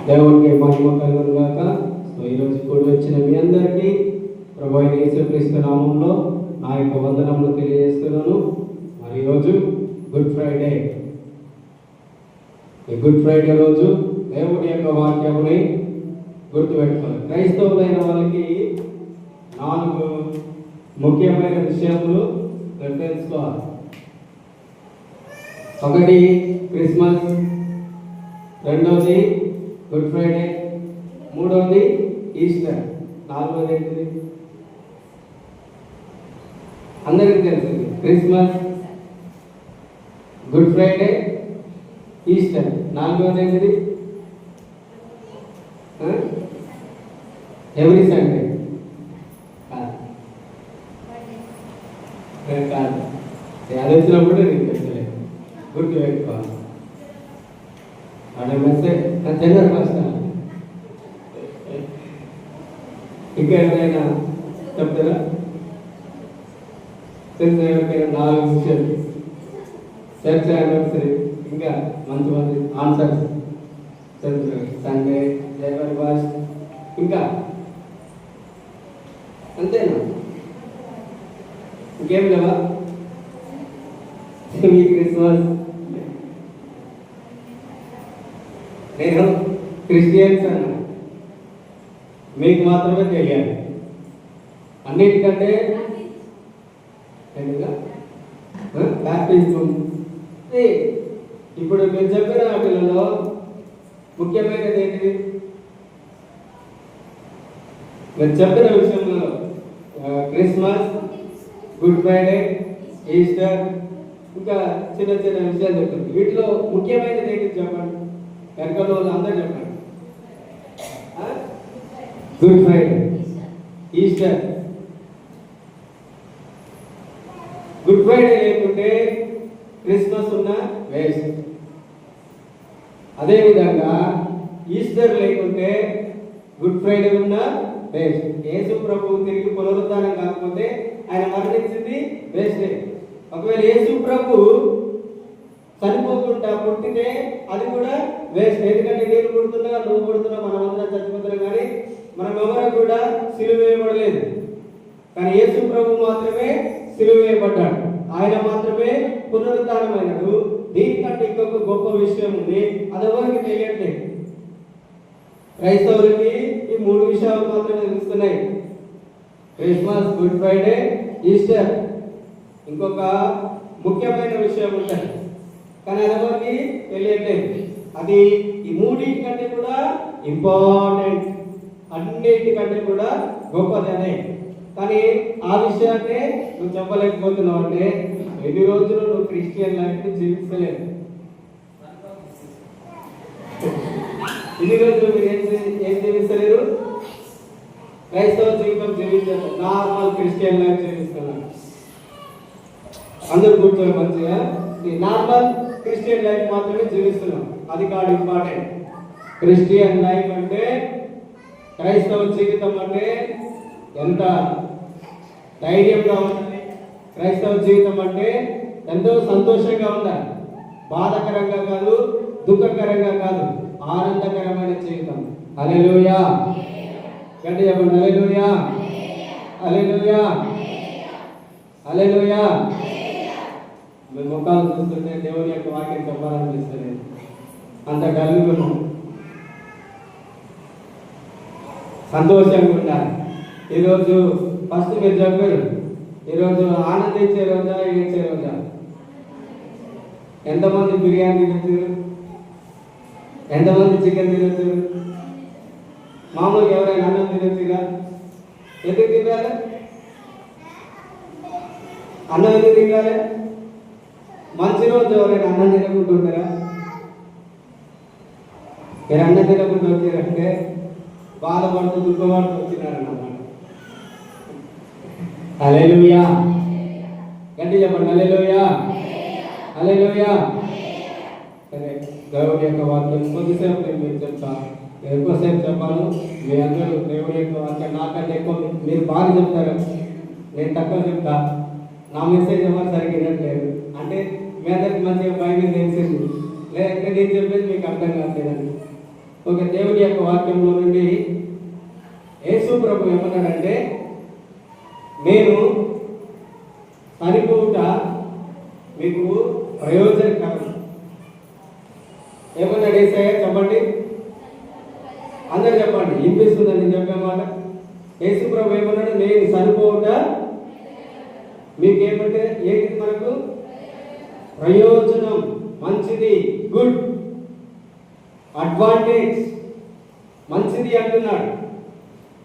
దేవునికి మహిమ కలుగును గాక. సో ఈరోజు కూడి వచ్చిన మీ అందరికీ ప్రభు అయిన యేసుక్రీస్తు నామంలో నా యొక్క వందనములు తెలియజేస్తున్నాను. మరి ఈరోజు గుడ్ ఫ్రైడే. ఈ గుడ్ ఫ్రైడే రోజు దేవుడి యొక్క వాక్యముని గుర్తుపెట్టుకోవాలి. క్రైస్తవులైన వాళ్ళకి 4 ముఖ్యమైన విషయములు తెలుసుకోవాలి. ఒకటి క్రిస్మస్, రెండవది గుడ్ ఫ్రైడే, మూడవది ఈస్టర్, నాలుగవది ఏంటిది అందరికీ తెలిసింది. క్రిస్మస్, గుడ్ ఫ్రైడే, ఈస్టర్, నాలుగవది ఏంటిది ఎవ్రీ సండే కాదు. అది వచ్చినప్పుడు నీకు తెలియలేదు, గుర్తు పెట్టుకోవాలి. అదే మెసేజ్ జనరల్ భాష. ఇంకా ఎవరైనా చెప్తారా? తెలిసిన ఎవరికైనా 4 విషయాలు చర్చ్ యానివర్సరీ, ఇంకా మంచి మంచి ఆన్సర్స్ తెలుసు. సండే, జనరల్ భాష, ఇంకా అంతేనా? ఇంకేం లేవా? మీ క్రిస్మస్, నేను క్రిస్టియన్స్ అన్నా, మీకు మాత్రమే తెలియాలి. అన్నిటికంటే బ్యాప్టిజం. ఇప్పుడు మీరు చెప్పిన వాటిలలో ముఖ్యమైనది ఏంటిది? మీరు చెప్పిన విషయంలో క్రిస్మస్, గుడ్ ఫ్రైడే, ఈస్టర్, ఇంకా చిన్న చిన్న విషయాలు చెప్తారు. వీటిలో ముఖ్యమైనది ఏంటి చెప్పండి. వెనకాల వాళ్ళు అందరూ చెప్పండి. Good Friday, Easter. Good Friday లేకుంటే క్రిస్మస్ ఉన్న వేస్ట్. అదేవిధంగా ఈస్టర్ లేకుంటే గుడ్ ఫ్రైడే ఉన్న వేస్ట్. యేసు ప్రభు తిరిగి పునరుద్ధానం కాకపోతే ఆయన మరణించింది వేస్టే. ఒకవేళ యేసు ప్రభు చనిపోకుండా పుట్టితే అది కూడా వేస్ట్. ఎందుకంటే నేను పుడుతున్నా, నువ్వు పుడుతున్నా, మనం అందరం చచ్చిపోతున్నాం, కానీ మనం ఎవరు కూడా సిలువ వేయబడలేదు. కానీ యేసు ప్రభు మాత్రమే సిలువ వేయబడ్డాడు. ఆయన మాత్రమే పునరుద్ధానమైనడు. దీనికంటే ఇంకొక గొప్ప విషయం ఉంది, అది ఎవరికి తెలియట్లేదు. క్రైస్తవులకి ఈ 3 విషయాలు మాత్రమే తెలుస్తున్నాయి: క్రిస్మస్, గుడ్ ఫ్రైడే, ఈస్టర్. ఇంకొక ముఖ్యమైన విషయం ఉంటుంది, కానీ అది ఎవరికి తెలియట్లేదు. అది ఈ 3 కంటే కూడా ఇంపార్టెంట్, అన్నిటికంటే కూడా గొప్పదనే. కానీ ఆ విషయాన్ని నువ్వు చెప్పలేకపోతున్నావు అంటే ఎన్ని రోజులు నువ్వు క్రిస్టియన్ లైఫ్ జీవిస్తలేదు. ఇన్ని రోజులు మీరు ఏం జీవిస్తలేరు? క్రైస్తవ జీవితం జీవించారు, నార్మల్ క్రిస్టియన్ లైఫ్ జీవిస్తున్నారు. అందరూ కూర్చొని మంచిగా నార్మల్ క్రిస్టియన్ లైఫ్ మాత్రమే జీవిస్తున్నాం. అది కాదు ఇంపార్టెంట్. క్రిస్టియన్ లైఫ్ అంటే, క్రైస్తవ జీవితం అంటే ఎంత ధైర్యంగా ఉండాలి. క్రైస్తవ జీవితం అంటే ఎంతో సంతోషంగా ఉండాలి. బాధకరంగా కాదు, దుఃఖకరంగా కాదు, ఆనందకరమైన జీవితం. హల్లెలూయా. గట్టి చెప్పండి, హల్లెలూయా, హల్లెలూయా, హల్లెలూయా. మీ ముఖాలు చూస్తుంటే దేవుని యొక్క వాక్యం చెప్పాలనిపిస్తుంది. అంత కలుగును, సంతోషంగా ఉండాలి. ఈరోజు ఫస్ట్ మీరు చెప్పారు, ఈరోజు ఆనందించే రోజా, ఏడ్చే రోజా? ఎంతమంది బిర్యానీ తినొచ్చారు? ఎంతమంది చికెన్ తినొచ్చారు? మామూలుగా ఎవరైనా అన్నం తినొచ్చుగా? ఎందుకు తినాలి? అన్నం ఎందుకు తినాలి? మంచి రోజు ఎవరైనా అన్నం తినకుంటుంటారా? మీరు అన్నం తినకుండా వచ్చారంటే బాధపడుతూ దుఃఖపడుతూ వచ్చినారన్నమాట. హల్లెలూయా. గట్టి చెప్పండి, హల్లెలూయా, హల్లెలూయా. సరే, దేవుడి యొక్క వాక్యం కొద్దిసేపు నేను మీకు చెప్తా. ఎక్కువసేపు చెప్పాను. మీ అందరూ దేవుడి యొక్క వాక్యం నాకంటే ఎక్కువ మీరు బాగా చెప్తారు, నేను తక్కువ చెప్తా. నా మెసేజ్ ఎవరు సరిగ్గా వినట్లేదు అంటే మీ అందరికి మంచిగా బైబిల్ తెలిసింది, లేదంటే నేను చెప్పేది మీకు అర్థం కావట్లేదండి. ఒక దేవుని యొక్క వాక్యంలో నుండి యేసు ప్రభు ఏమన్నాడంటే, నేను చనిపోవుట మీకు ప్రయోజనకరం. ఏమన్నాడు యేసయ్య? చెప్పండి, అందరు చెప్పండి, వినిపిస్తుందని నేను చెప్పే మాట. యేసు ప్రభు ఏమన్నాడు? నేను చనిపోవుట మీకేమంటే ఏంటి? మనకు ప్రయోజనం, మంచిది, గుడ్, అడ్వాంటేజ్, మంచిది అంటున్నాడు.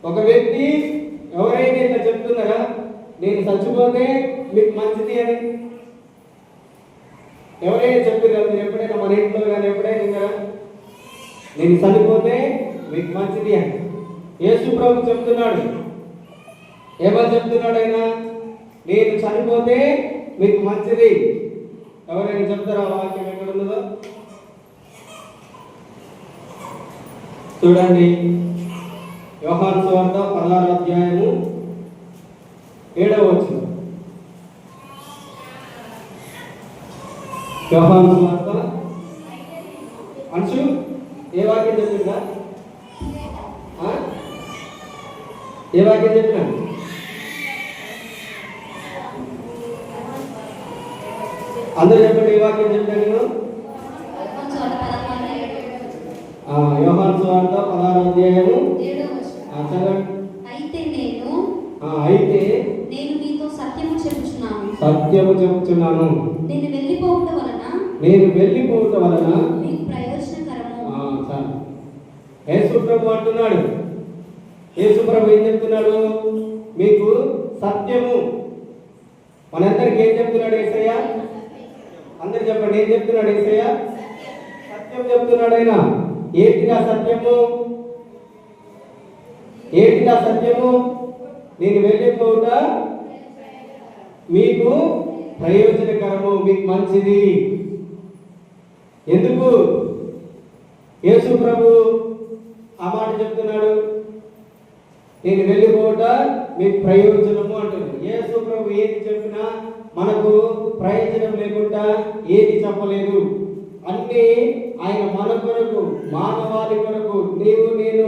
ఒక వ్యక్తి ఎవరైనా ఇట్లా చెప్తున్నారా, నేను చచ్చిపోతే మీకు మంచిది అని? ఎవరైనా చెప్పారా? మీరు ఎప్పుడైనా మన ఇంట్లో కానీ ఎప్పుడైనా విన్నారా? నేను చనిపోతే మీకు మంచిది అని యేసు ప్రభు చెప్తున్నాడు. ఏమని చెప్తున్నాడు ఆయన? నేను చనిపోతే మీకు మంచిది. ఎవరైనా చెప్తారా? వాక్యం ఎక్కడ ఉన్నదో చూడండి. యోహాను సువార్త 16వ అధ్యాయము 7వ వచనం. యోహాను సువార్త అంశు ఏ వాక్యం చెప్పిందా? ఏ వాక్యం చెప్పినా? అందరూ చెప్పండి, ఏ వాక్యం చెప్పినా నేను? యోహాను సువార్త 16వ అధ్యాయము 7వ వచనం చదవండి. అయితే నేను మీతో సత్యము చెప్పుచున్నాను, నేను వెళ్ళిపోవుట వలన మీకు ప్రయోజనకరము. యేసు ప్రభు అంటున్నాడు. యేసు ప్రభు ఏం చెప్తున్నాడు? మీకు సత్యము. మనందరికి ఏం చెప్తున్నాడు యేసయ్య? అందరు చెప్పండి, ఏం చెప్తున్నాడు యేసయ్య? సత్యం చెప్తున్నాడు ఆయన. ఏంటిదా సత్యము? ఏంటిదా సత్యము? నేను వెళ్ళిపోవుట మీకు ప్రయోజనకరము, మీకు మంచిది. ఎందుకు యేసు ప్రభు ఆ మాట చెప్తున్నాడు? నేను వెళ్ళిపోవుట మీకు ప్రయోజనము అంటున్నాడు. యేసు ప్రభు ఏది చెప్పినా మనకు ప్రయోజనం లేకుండా ఏది చెప్పలేదు. అన్నీ ఆయన మన కొరకు, మానవాళి కొరకు, నీవు నేను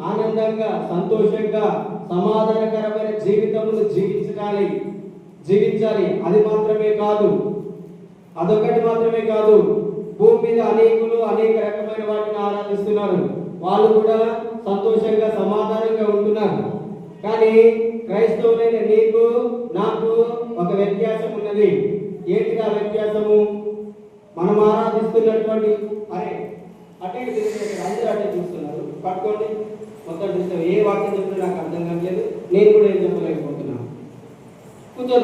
ఆనందంగా, సంతోషంగా, సమాధానకరమైన జీవితమును జీవించాలి. అది మాత్రమే కాదు, అదొకటి మాత్రమే కాదు. భూమి మీద అనేకులు అనేక రకమైన వాటిని ఆరాధిస్తున్నారు. వాళ్ళు కూడా సంతోషంగా, సమాధానంగా ఉంటున్నారు. కానీ క్రైస్తవులైన నీకు నాకు ఒక వ్యత్యాసం ఉన్నది. ఏంటిది ఆ వ్యత్యాసము? మనం ఆరాధిస్తున్నటువంటి అటే అందరూ అటే చూస్తున్నారు. పట్టుకోండి, మొత్తం చూస్తే ఏ వాక్యం చెప్తున్నా నాకు అర్థం కావట్లేదు. నేను కూడా ఏం చెప్పలేకపోతున్నాను. కూర్చో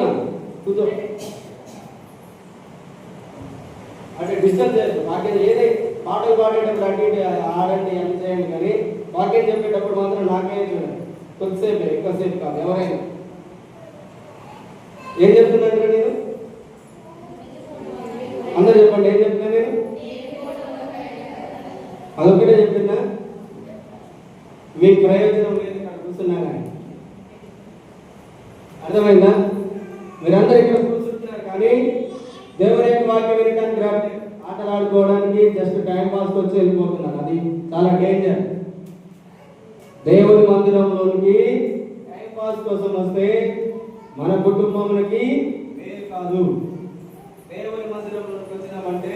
అంటే డిస్టర్బ్ చేస్తాను. వాక్యం ఏదైతే పాటలు పాడేటప్పుడు అటు ఇటు ఆడండి అని చేయండి, కానీ వాక్యం చెప్పేటప్పుడు మాత్రం నాకే చూడండి. కొద్దిసేపు, ఎక్కువసేపు కాదు. ఎవరైనా ఏం చెప్తున్నాను నేను? అందరూ చెప్పండి, ఏం చెప్తున్నా నేను? అదొకటే చెప్తున్నా. మీకు ప్రయోజనం లేదు ఇక్కడ కూర్చున్నా కానీ. అర్థమైందా? మీరందరూ ఇక్కడ కూర్చుంటున్నారు కానీ దేవుని యొక్క వాక్యం వినడానికి రావట్లేదు. ఆటలు ఆడుకోవడానికి జస్ట్ టైం పాస్కి వచ్చి వెళ్ళిపోతున్నారు. అది చాలా డేంజర్. దేవుని మందిరంలోనికి టైం పాస్ కోసం వస్తే మన కుటుంబంలోకి వేరు కాదు. దేవుని మందిరంలోకి వచ్చినామంటే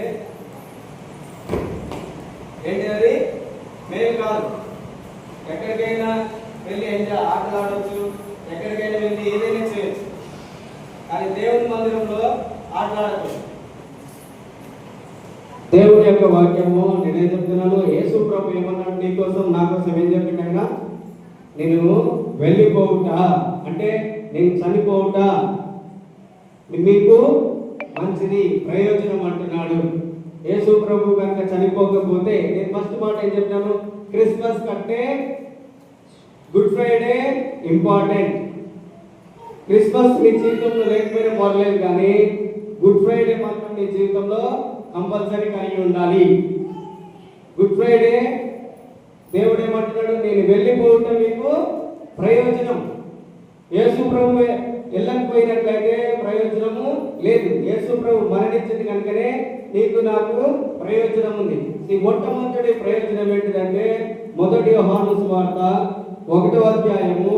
ఏంటి? అది మేము కాదు. ఎక్కడికైనా వెళ్ళి ఎంజాయ్ ఆటలు ఆడవచ్చు, ఎక్కడికైనా వెళ్ళి ఏదైనా చేయొచ్చు, కానీ దేవుని మందిరంలో ఆటలాడవచ్చు. దేవుని యొక్క వాక్యము నేనేం చెప్తున్నాను? యేసు ప్రభు ఏమన్నాడు? నీ కోసం నా కోసం ఏం చెప్పిండగా, నేను వెళ్ళిపోవుట అంటే నేను చనిపోవుట మీకు మంచిది, ప్రయోజనం అంటున్నాడు. యేసు ప్రభు కనుక చనిపోకపోతే, నేను ఫస్ట్ మాట ఏం చెప్తాను? క్రిస్మస్ కంటే గుడ్ ఫ్రైడే ఇంపార్టెంట్. క్రిస్మస్ నీ జీవితంలో లేకపోయినా పర్లేదు, కానీ గుడ్ ఫ్రైడే మాత్రం నీ జీవితంలో కంపల్సరీ కలిగి ఉండాలి. గుడ్ ఫ్రైడే దేవుడు ఏమంటున్నాడు? నేను వెళ్ళిపోవటం మీకు ప్రయోజనం. యేసు ప్రభు వెళ్ళకపోయినట్లయితే ప్రయోజనము లేదు. యేసు ప్రభు మరణించింది కనుకనే నీకు నాకు ప్రయోజనం ఉంది. ఈ మొట్టమొదటి ప్రయోజనం ఏంటిదంటే 1 యోహాను సువార్త 1వ అధ్యాయము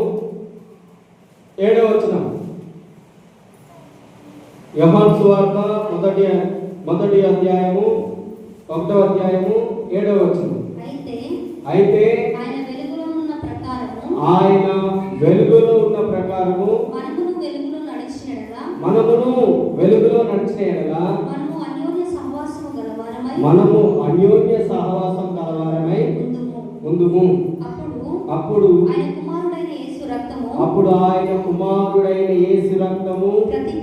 7వ వచనం. యోహాను సువార్త మొదటి అధ్యాయము 1వ అధ్యాయము 7వ వచనం. అయితే ఆయన వెలుగులో ఉన్న ప్రకారము మనమును వెలుగులో నడిచిన యెడల మనము అన్యోన్య సహవాసం కలవారమై ఉందుము. అప్పుడు ఆయన కుమారుడైన యేసు రక్తము ప్రతి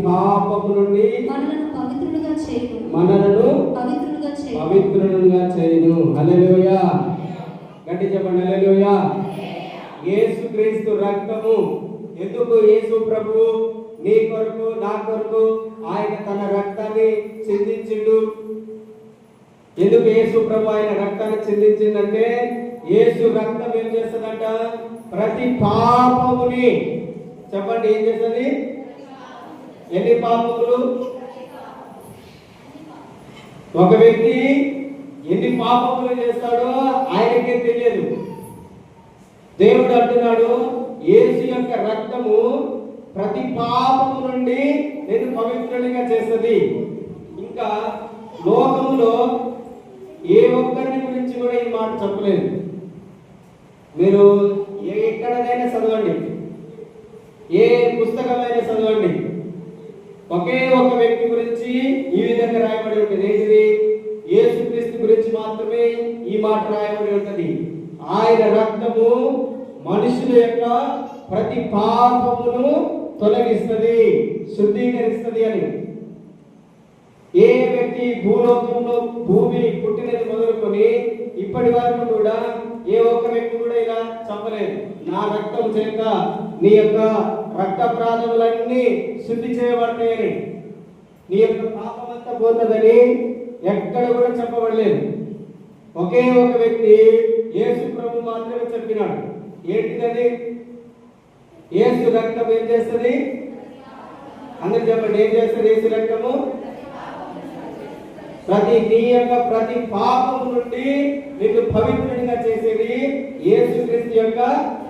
పాపము నుండి మనలను పవిత్రులుగా చేయును. హల్లెలూయా. గట్టి చెప్పండి హల్లెలూయా. యేసుక్రీస్తు రక్తము. ఎందుకు యేసు ప్రభు నీ కొరకు నా కొరకు ఆయన తన రక్తాన్ని చిందించిండు? ఎందుకు యేసు ప్రభు ఆయన రక్తాన్ని చిందించిందంటే యేసు రక్తం ఏం చేస్తుందంట? ప్రతి పాపముని, చెప్పండి ఏం చేస్తుంది? ఎన్ని పాపములు? ఒక వ్యక్తి ఎన్ని పాపములు చేస్తాడో ఆయనకే తెలియదు. దేవుడు అంటున్నాడు యేసు యొక్క రక్తము ప్రతి పాపము నుండి నేను పవిత్రునిగా చేస్తుంది. ఇంకా లోకములో ఏ ఒక్కరిని గురించి కూడా ఈ మాట చెప్పలేదు. మీరు ఎక్కడైనా చదవండి, ఏ పుస్తకమైనా చదవండి, ఒకే ఒక వ్యక్తి గురించి ఈ విధంగా రాయబడి ఉంటుంది. ఏంటిది? యేసుక్రీస్తు గురించి మాత్రమే ఈ మాట రాయబడి ఉంటుంది. ఆయన రక్తము మనుషుల యొక్క ప్రతి పాపమును తొలగిస్తుంది, శుద్ధీకరిస్తుంది అని. ఏ వ్యక్తి భూలోకంలో భూమి పుట్టినది మొదలుకొని ఇప్పటి వరకు కూడా ఏ ఒక్క వ్యక్తి కూడా ఇలా చెప్పలేదు, నా రక్తం చేత నీ యొక్క రక్త ప్రాణములన్నీ శుద్ధి చేయబడతాయని, నీ యొక్క పాపమంతా పోతుందని ఎక్కడ కూడా చెప్పబడలేదు. ఒకే ఒక వ్యక్తి యేసు ప్రభు మాత్రమే చెప్పినాడు. ఏంటిదని? యేసు రక్తం ఏం చేస్తుంది? అందరూ చెప్పండి, ఏం చేస్తుంది యేసు రక్తము? నీ యొక్క ప్రతి పాపము నుండి నిన్ను పవిత్రునిగా చేసేది యేసుక్రీస్తు యొక్క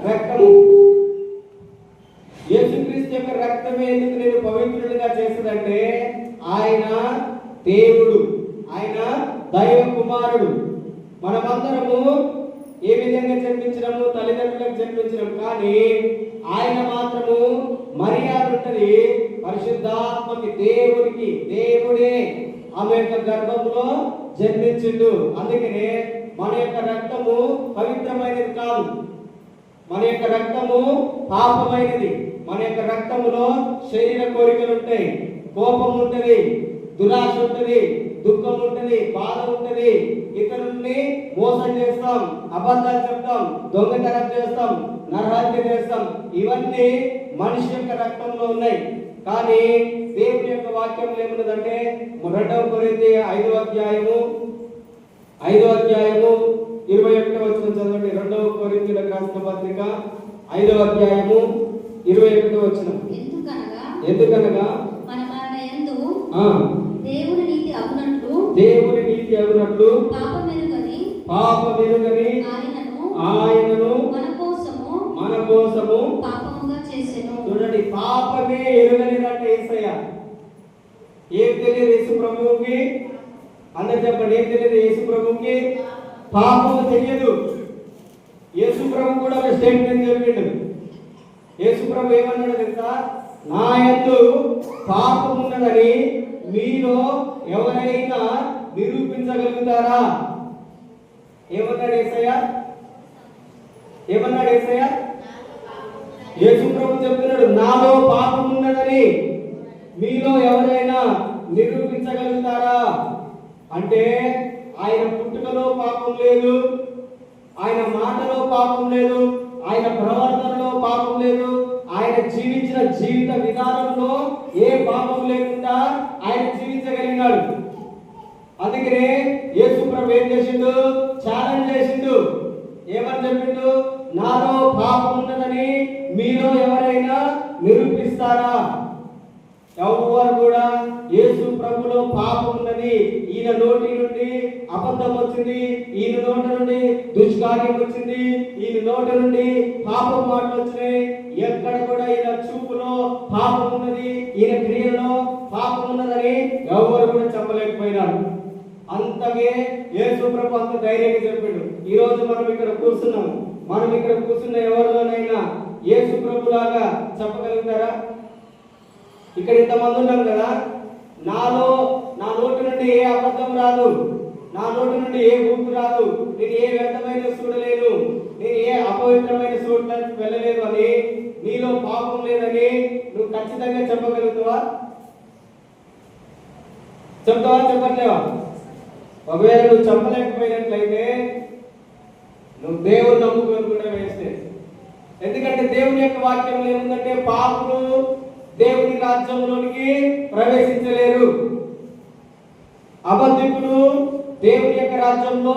రక్తము. యేసుక్రీస్తు యొక్క రక్తమే ఎందుకు నేను పవిత్రునిగా చేస్తుందంటే ఆయన దేవుడు, ఆయన దైవ కుమారుడు. మనమందరము ఏ విధంగా జన్మించినాము? తల్లిదండ్రులకు జన్మించినాం. కానీ ఆయన మాత్రము మర్యాద ఉంటది, పరిశుద్ధాత్మకి దేవుడికి దేవుడే ఆమె యొక్క గర్భంలో జన్మించిండు. అందుకనే మన యొక్క రక్తము పవిత్రమైనది కాదు, మన యొక్క రక్తము పాపమైనది. మన యొక్క రక్తములో శరీర కోరికలు ఉంటాయి, కోపం ఉంటది, దురాశ ఉంటది, దుఃఖం ఉంటది, బాధ ఉంటది, ఇతరుల్ని మోసం చేస్తాం, అబద్ధాలు చెప్తాం, దొంగతనం చేస్తాం, నరహత్య చేస్తాం. ఇవన్నీ మనిషి యొక్క రక్తంలో ఉన్నాయి. కానీ దేవుని యొక్క వాక్యంలో ఏమున్నదంటే 2 కొరింథీ 5వ అధ్యాయము 21వ వచనం చదవండి. 2 కొరింథీయులకు రాసిన పత్రిక 5వ అధ్యాయము 21వ వచనం. ఎందుకనగా దేవుని నీతి అగునట్లు పాపమెరుగని ఆయనను మన కోసము చూడండి, పాపమే ఎరుగనిదంటే యేసయ్య. ఏం తెలియదు యేసు ప్రభువుకి? అందరు చెప్పండి, ఏం తెలియదు యేసు ప్రభువుకి? పాపము తెలియదు. యేసు ప్రభు కూడా ఒక స్టేట్మెంట్ చెప్పిండు. యేసు ప్రభు ఏమన్నాడు తెలుసా? నా యందు పాపం ఉన్నదని మీలో ఎవరైనా నిరూపించగలుగుతారా? ఏమన్నాడు యేసయ్య? ఏమన్నాడు యేసయ్య? యేసు ప్రభు చెప్తున్నాడు, నాలో పాపం ఉన్నదని మీలో ఎవరైనా నిరూపించగలుగుతారా? అంటే ఆయన పుట్టుకలో పాపం లేదు, ఆయన మాటలో పాపం లేదు, ఆయన ప్రవర్తనలో పాపం లేదు, ఆయన జీవించిన జీవిత విధానంలో ఏ పాపం లేకుండా ఆయన జీవించగలిగినాడు. అందుకనే యేసు ప్రభు ఏం చేసిండు? ఛాలెంజ్ చేసిండు. ఏమని చెప్పిండు? నాలో పాపం ఉన్నదని మీలో ఎవరైనా నిరూపిస్తారా? ఎవరు కూడా యేసు ప్రభు ప్రభువులో పాపం ఉన్నది, ఈయన నోటి నుండి అబద్ధం వచ్చింది, ఈయన నోటి నుండి దుష్కార్యం వచ్చింది, ఈయన నోటి నుండి పాపం మాటలు వచ్చినాయి, ఎక్కడ కూడా ఈయన చూపులో పాపం ఉన్నది, ఈయన క్రియలో పాపం ఉన్నదని ఎవరు కూడా చెప్పలేకపోయినారు. అంతగే యేసు ప్రభు అంత ధైర్యంగా చెప్పాడు. ఈ రోజు మనం ఇక్కడ కూర్చున్నాం, మనం ఇక్కడ కూర్చున్న ఎవరిలోనైనా యేసు ప్రభులాగా చెప్పగలుగుతారా? ఇక్కడ ఇంతమంది ఉన్నాం కదా, నా నోటి నుండి ఏ అబద్ధం రాదు, నా నోటి నుండి ఏ ఊపు రాదు, నేను ఏ వ్యర్థమైన చూడలేను, నేను ఏ అపవిత్రమైన చూడడానికి వెళ్ళలేదు అని, నీలో పాపం లేదని నువ్వు ఖచ్చితంగా చెప్పగలుగుతావా? చెప్తావా చెప్పట్లేవా? ఒకవేళ నువ్వు చెప్పలేకపోయినట్లయితే నువ్వు దేవుని నమ్ముకొని కూడా వేస్తే. ఎందుకంటే దేవుని యొక్క వాక్యం ఏముందంటే పాపులు దేవుని రాజ్యంలోనికి ప్రవేశించలేరు, అబద్ధికులు దేవుని యొక్క రాజ్యంలో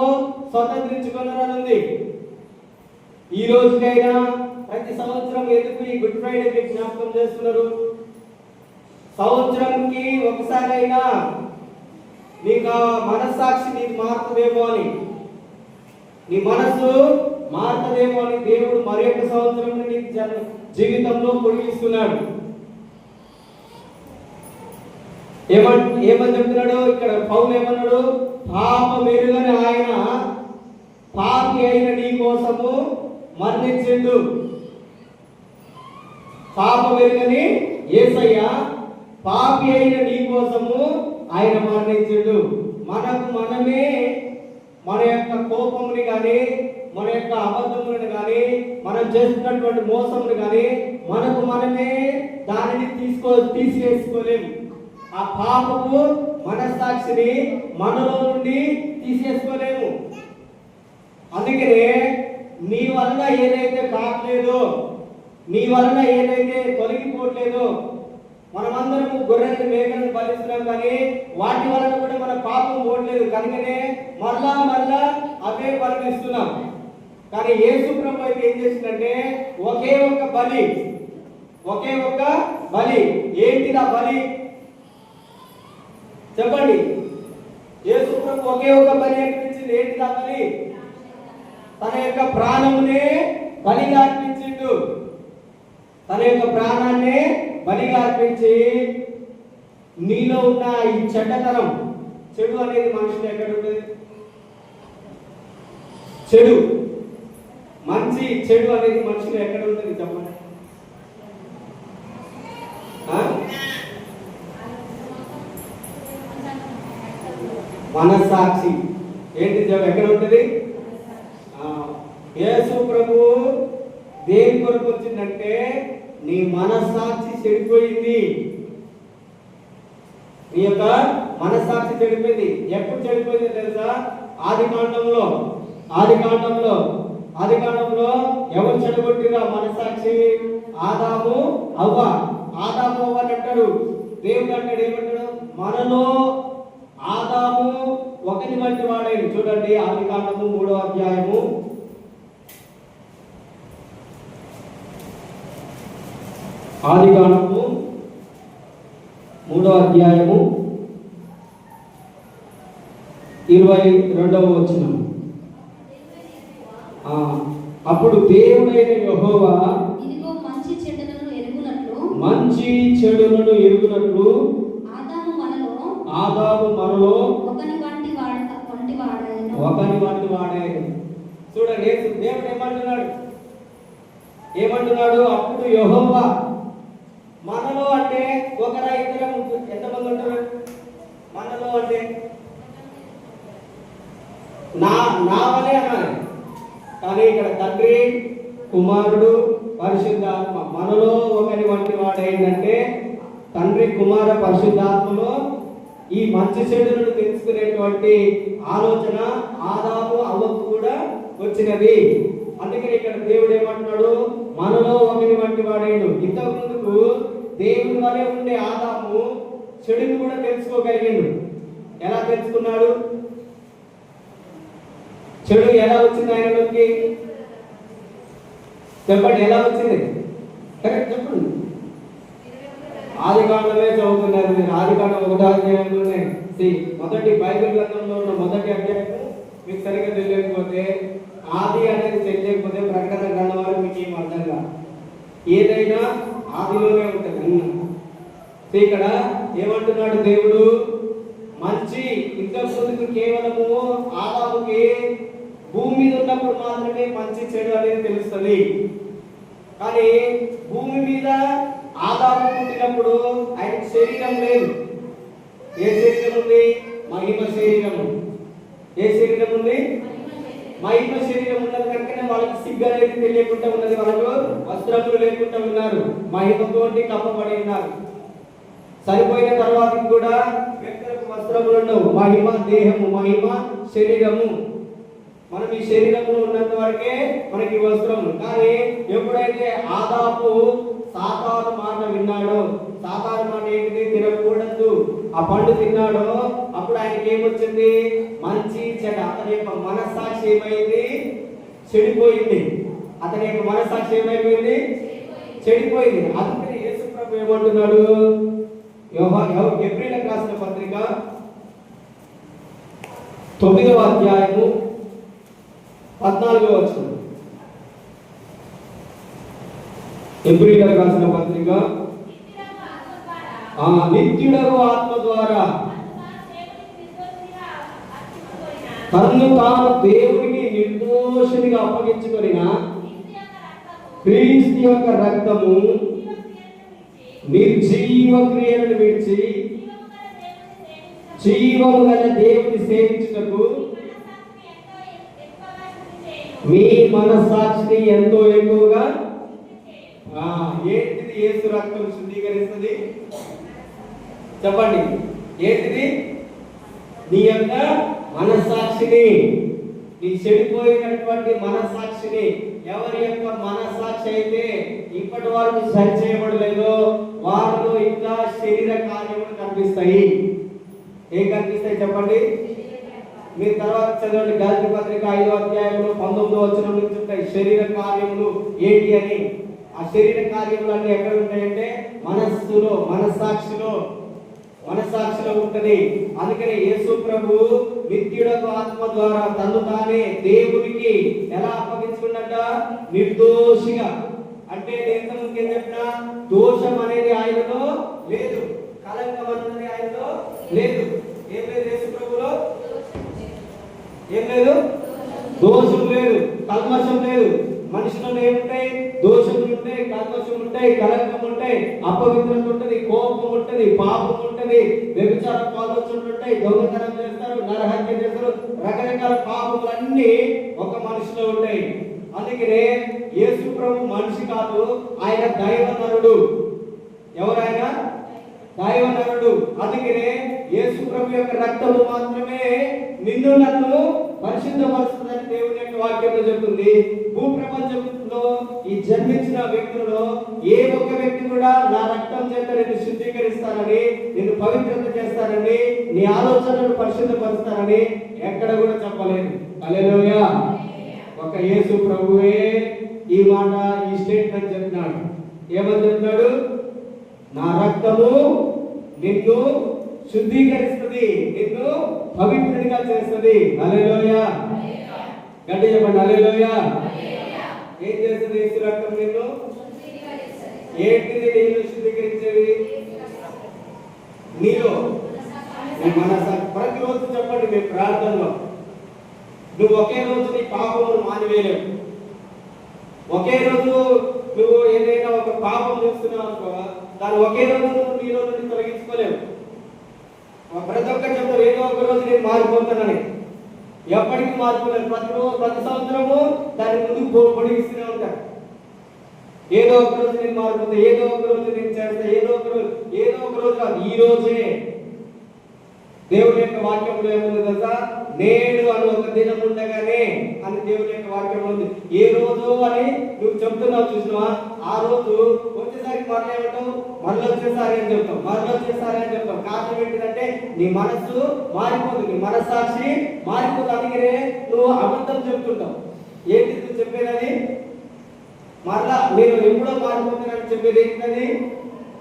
స్వతంత్రించుకున్నారనుంది. ఈ రోజుకైనా ప్రతి సంవత్సరం ఎందుకు ఈ గుడ్ ఫ్రైడే జ్ఞాపకం చేస్తున్నారు? సంవత్సరంకి ఒకసారి అయినా నీకు మనస్సాక్షి నీకు మారుతుందేమో అని, నీ మనస్సు మారుతుందేమో అని దేవుడు మరి ఒక సంవత్సరం నీ జీవితంలో పొడిగిస్తున్నాడు. ఏమని చెప్తున్నాడు ఇక్కడ? పౌలు ఏమన్నాడు? పాపం ఎరుగని ఆయన పాపి అయిన నీ కోసము మరణించిండు. పాపం ఎరుగని యేసయ్య పాపి అయిన నీ కోసము ఆయన మరణించిండు. మనమే మన యొక్క కోపముని కానీ, మన యొక్క అబద్ధములను కానీ, మనం చేస్తున్నటువంటి మోసమును కానీ మనమే దానిని తీసేసుకోలేము. ఆ పాపము మనస్సాక్షిని మనలో నుండి తీసేసుకోలేము. అందుకనే నీ వలన ఏదైతే కావట్లేదో, నీ వలన ఏదైతే తొలగిపోవట్లేదో, మనమందరము గొర్రెలను మేకలను బలిస్తున్నాం కానీ వాటి వలన కూడా మన పాపం పోవట్లేదు. కనుకనే మరలా అవే బలిస్తున్నాం. కానీ యేసు ప్రభు అయితే ఏం చేసిందంటే ఒకే ఒక్క బలి. ఏంటిది ఆ బలి? చెప్పండి. యేసు ప్రభు ఒకే ఒక బలి అర్పించింది. ఏంటిది ఆ బలి? తన యొక్క ప్రాణమునే బలిగా అర్పించిండు. తన యొక్క ప్రాణాన్ని బలిగా అర్పించి నీలో ఉన్న ఈ చెడ్డతనం, చెడు అనేది మనుషులు ఎక్కడ ఉంటుంది? మంచి చెడు అనేది మనుషులు ఎక్కడ ఉంటుంది చెప్పండి? మనస్సాక్షి ఏంటి ఎక్కడ ఉంటుంది? యేసు ప్రభు దేని కొరకు వచ్చిందంటే నీ మనస్సాక్షి చెడిపోయింది. నీ యొక్క మనస్సాక్షి చెడిపోయింది. ఎప్పుడు చెడిపోయింది తెలుసా? ఆదికాండంలో ఎవరు చెడగొట్టిరా మనస్సాక్షి? ఆదాము అవ్వ అని అంటాడు. దేవుడు అంటాడు, ఏమంటాడు? మనలో ఆదాము ఒకని వంటి వాడైంది. చూడండి ఆదికాండము 3వ అధ్యాయము 22వ వచనం. అప్పుడు దేవుడైన యెహోవా మంచి చెడులను ఎరుగునట్లు ఆదాము మనలో ఒకని వంటి వాడాయను. చూడండి దేవుడు ఏమంటున్నాడు? అప్పుడు యెహోవా మనలో అంటే ఒకరా ఇద్దరు ఎంతమంది ఉంటారు? మనలో అంటే నా వలే అన్నారు. కానీ ఇక్కడ తండ్రి, కుమారుడు, పరిశుద్ధాత్మ మనలో ఒకరి వంటి వాడైందంటే తండ్రి, కుమార, పరిశుద్ధాత్మలో ఈ మంచి చెడులను తెలుసుకునేటువంటి ఆలోచన ఆదాము అవ్వకు కూడా వచ్చినది. అందుకని ఇక్కడ దేవుడు ఏమంటున్నాడు? మనలో ఒకరి వంటి వాడైండు. ఇంతకు ముందుకు దేవుని వలె ఉండే ఆదాము చెడుని కూడా తెలుసుకోగలిగిండు. ఎలా తెలుసుకున్నాడు? చెడు ఎలా వచ్చింది ఆయనలోకి? చెప్పండి, ఎలా వచ్చింది? కరెక్ట్ చెప్పండి. ఆదికాండమే చదువుతున్నారు మీరు. ఆదికాండం 1వ అధ్యాయంలోనే మొదటి బైబిల్ గ్రంథంలో ఉన్న మొదటి అధ్యాయం మీకు సరిగ్గా తెలియకపోతే, ఆది అనేది తెలియకపోతే ప్రకటన గ్రంథం వరకు మీకు ఏం అర్థం కాదు. ఏదైనా ఆదిలోనే ఉంటుంది. ఇక్కడ ఏమంటున్నాడు దేవుడు? మంచి ఇంతకు ముందుకు కేవలము ఆదాముకి భూమి మీద ఉన్నప్పుడు మాత్రమే మంచి చెడు అనేది తెలుస్తుంది. కానీ భూమి మీద ఆదాము పుట్టినప్పుడు ఆయన శరీరం లేదు. ఏ శరీరం ఉంది? మహిమ శరీరం. ఏ శరీరం ఉంది? మహిమ శరీరం ఉన్నది కనుక వాళ్ళకి సిగ్గు అనేది తెలియకుండా ఉన్నది. వాళ్ళకు వస్త్రములు లేకుండా ఉన్నారు, మహిమతోటి కప్పబడి ఉన్నారు. సరిపోయిన తర్వాత కూడా వ్యక్తులకు వస్త్రములు ఉండవు. మహిమ దేహము, మహిమ శరీరము. మనం ఈ శరీరంలో ఉన్నంత వరకే మనకి వస్త్రములు. కానీ ఎప్పుడైతే ఆదాము సాతాను మాట విన్నాడో, సాతాను మాట ఏంటిది? తినకూడదు, ఆ పండు తిన్నాడో, అప్పుడు ఆయనకి ఏమొచ్చింది? మంచి చెడ్డ. అతని యొక్క మనస్సాక్షి ఏమైంది? చెడిపోయింది. అతని యొక్క మనస్సాక్షి ఏమైపోయింది? చెడిపోయింది. అందుకని యేసు ప్రభు ఏమంటున్నాడు? ఎబ్రీయులకు రాసిన పత్రిక 9వ అధ్యాయము 14వ వచనం. ఎబ్రీయులకు రాసిన పత్రిక, నిత్యుడగు ఆత్మ ద్వారా తన్ను తాను దేవునికి నిర్దోషినిగా అప్పగించుకొనిన క్రీస్తు యొక్క రక్తము నిర్జీవ క్రియలను విడిచి జీవము గల దేవుని సేవించుటకు మీ మనస్సాక్షిని ఎంతో ఎక్కువగా ఏంటిది? యేసు రక్తం శుద్ధీకరిస్తుంది. చెప్పండి, ఏంటిది? నీ యొక్క మనస్సాక్షిని, నీ చెడిపోయినటువంటి మనస్సాక్షిని. ఎవరి యొక్క మనస్సాక్షి అయితే ఇప్పటి వరకు సరి చేయబడలేదో వారిలో ఇంకా శరీర కార్యములు కనిపిస్తాయి. ఏం కనిపిస్తాయి చెప్పండి? మీరు తర్వాత చదవండి. గలతీ పత్రిక 5వ అధ్యాయంలో 19వ వచనం నుంచి ఉంటాయి శరీర కార్యములు ఏంటి అని. ఆ శరీర కార్యములు అన్ని ఎక్కడ ఉంటాయంటే మనస్సులో, మనస్సాక్షిలో ఉంటది. అందుకనే యేసు ప్రభు నిత్యుడకు ఆత్మ ద్వారా తను తానే దేవునికి ఎలా అప్పగించుకున్నట్ట? నిర్దోషిగా. అంటే నేను ముందుకు చెప్పిన దోషం అనేది ఆయనలో లేదు, కలంకం అనేది ఆయనలో లేదు. ఏం లేదు యేసు ప్రభులో? ఏం లేదు? దోషం లేదు, కల్మషం లేదు. మనుషులలో ఏముంటాయి? దోషములు ఉంటాయి, కల్మషం ఉంటాయి, కలంకం ఉంటాయి, అపవిత్రత ఉంటది, కోపం ఉంటది, పాపం ఉంటది, వ్యభిచార పాల్గొచ్చులు ఉంటాయి, దొంగతనం చేస్తారు, నరహత్య చేస్తారు, రకరకాల పాపములన్నీ ఒక మనిషిలో ఉంటాయి. అందుకనే యేసు ప్రభు మనిషి కాదు, ఆయన దైవనరుడు. ఎవరైన? దైవనరుడు. అందుకనే యేసు ప్రభు యొక్క రక్తము మాత్రమే నిన్ను నన్ను పరిశుద్ధపరుస్తుందని దేవుని యొక్క వాక్యంలో చెప్తుంది. భూప్రపంచంలో ఈ జన్మించిన వ్యక్తులలో ఏ ఒక్క వ్యక్తి కూడా నా రక్తం చేత నిన్ను శుద్ధీకరిస్తానని, నిన్ను పవిత్రత చేస్తానని, నీ ఆలోచనలను పరిశుద్ధపరుస్తానని ఎక్కడ కూడా చెప్పలేదు. హల్లెలూయా. ఒక యేసు ప్రభువే ఈ మాట, ఈ స్టేట్మెంట్ చెప్తున్నాడు. ఏమని చెప్తున్నాడు? నా రక్తము నిన్ను శుద్ధీకరిస్తుంది, నిన్ను పవిత్రుడిగా చేస్తుంది. హల్లెలూయా. గట్టిగా చెప్పండి, హల్లెలూయా. ఏం చేస్తుంది యేసు రక్తం? నిన్ను ఏంటిది? నిన్ను శుద్ధీకరించేది నీలో నీ మనసు. ప్రతిరోజు చెప్పండి మీ ప్రార్థనలో, నువ్వు ఒకే రోజు నీ పాపమును మానివేయలేవు. ఒకే రోజు నువ్వు ఏదైనా ఒక పాపం చేస్తున్నావు అనుకో, దాన్ని ఒకే రోజు నువ్వు నీలో నుండి తొలగించుకోలేవు. ప్రతి ఒక్కరు చెప్తారు ఏదో ఒక రోజు నేను మారిపోతానని. ఎప్పటికీ మారిపోలేదు. ప్రతి సంవత్సరము దాని ముందుకు పొడిగిస్తూనే ఉంటారు. ఏదో ఒక రోజు నేను మారిపోతా, ఏదో ఒక రోజు నేను చేస్తా, ఏదో ఒక రోజు కాదు, ఈ రోజే. దేవుని యొక్క వాక్యంలో ఏముంది తెలుసా? నేడు అని ఒక దినం ఉండగానే అని దేవుని యొక్క వాక్యం ఉంది. ఏ రోజు అని నువ్వు చెప్తున్నావు చూసినావా? ఆ రోజు వచ్చేసరికి మరలా ఏమంటావు? మరలా వచ్చేసారి అని చెప్తావు, మరలా వచ్చేసారి అని చెప్తావు. కారణం ఏంటిదంటే నీ మనస్సు మారిపోతుంది, నీ మనస్సాక్షి మారిపోతుంది. అందుకనే నువ్వు అబద్ధం చెప్తుంటావు. ఏంటి నువ్వు చెప్పేది? మరలా నేను ఎప్పుడో మారిపోతానని చెప్పేది ఏంటది?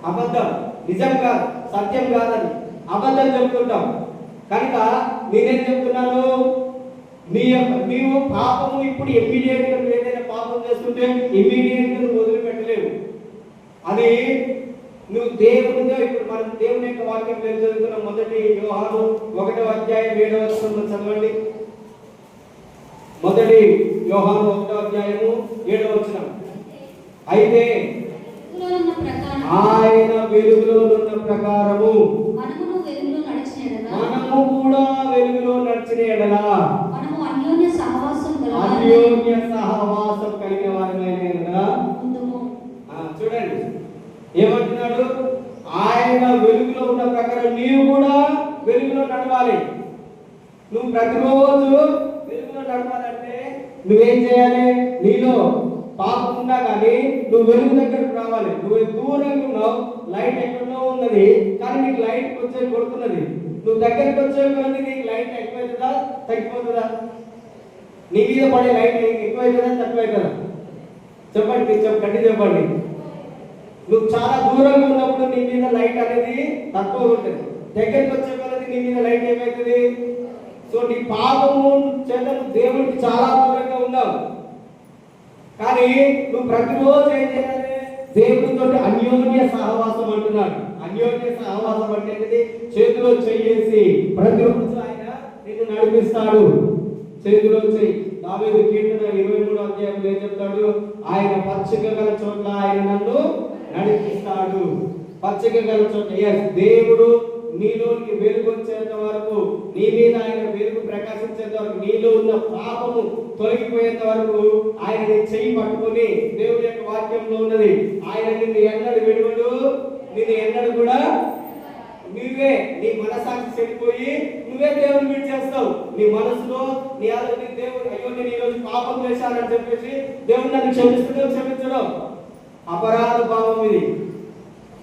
అబద్ధం. నిజం కాదు, సత్యం కాదని అబద్ధం చెప్తుంటాం. కనుక నేనేం చెప్తున్నాను, నీవు పాపము ఇప్పుడు ఇమ్మీడియట్ గా ఏదైనా పాపం చేస్తుంటే ఇమ్మీడియట్ గా నువ్వు వదిలిపెట్టలేవు. అది నువ్వు దేవునితో, ఇప్పుడు మనం దేవుని యొక్క వాక్యం పేరు చదువుకున్న మొదటి యోహాను 1వ అధ్యాయం 7వ వచనం చదవండి. మొదటి యోహాను 1వ అధ్యాయము 7వ వచనం. అయితే ఆయన వెలుగులో ఉన్న ప్రకారము మనము కూడా వెలుగులో నడిచిన ఎడల అన్యోన్య సహవాసం కలిగిన వారమైనా. చూడండి ఏమంటున్నాడు, ఆయన వెలుగులో ఉన్న ప్రకారం నీవు కూడా వెలుగులో నడవాలి. నువ్వు ప్రతిరోజు వెలుగులో నడవాలంటే నువ్వేం చేయాలి, నీలో పాపం ఉన్నా కానీ నువ్వు వెలుగు దగ్గరకు రావాలి. నువ్వు దూరంగా ఉన్నావు, లైట్ ఎక్కడో ఉన్నది కానీ నీకు లైట్ వచ్చే కొడుతున్నది. నువ్వు దగ్గరికి వచ్చే కొద్ది నీకు లైట్ ఎక్కువైతుందా తగ్గిపోతుందా? నీ మీద పడే లైట్ ఎక్కువైతుందా తక్కువైతుందా? చెప్పండి, చెప్పండి. నువ్వు చాలా దూరంగా ఉన్నప్పుడు నీ మీద లైట్ అనేది తక్కువ ఉంటుంది, దగ్గరికి వచ్చే కొద్ది నీ మీద లైట్ ఏమవుతుంది? సో నీ పాపము చేత దేవుడికి చాలా దూరంగా ఉన్నావు. కానీ నువ్వు ప్రతిరోజు ఏం చేయాలి, దేవుడితో అన్యోన్య సహవాసం అంటున్నాడు. అన్యోన్య సహవాసం అంటే చేతిలో చేసి ప్రతిరోజు ఆయన నిన్ను నడిపిస్తాడు. చేతిలో చేయి. దావీదు కీర్తన 23వ అధ్యాయంలో ఏం చెప్తాడు, ఆయన పచ్చిక గల చోట్ల ఆయన నన్ను నడిపిస్తాడు. పచ్చిక గల చోట్ల. దేవుడు నీలోకి వెలుగు వచ్చేంత వరకు, నీ మీద ఆయన వెలుగు ప్రకాశించేంత వరకు, నీలో ఉన్న పాపము తొలగిపోయేంత వరకు ఆయన నీ చెయ్యి పట్టుకొని, దేవుడి యొక్క వాక్యంలో ఉన్నది, ఆయన నిన్ను ఎన్నడు విడువడు, నిన్ను ఎన్నడు కూడా నువ్వే నీ మనసాక్షి చెడిపోయి నువ్వే దేవుని విడిచేస్తావు. నీ మనసులో నీ దేవుడు అయ్యో నేను ఈ రోజు పాపం చేశానని చెప్పేసి దేవుడు నన్ను క్షమించడం అపరాధ భావం ఇది.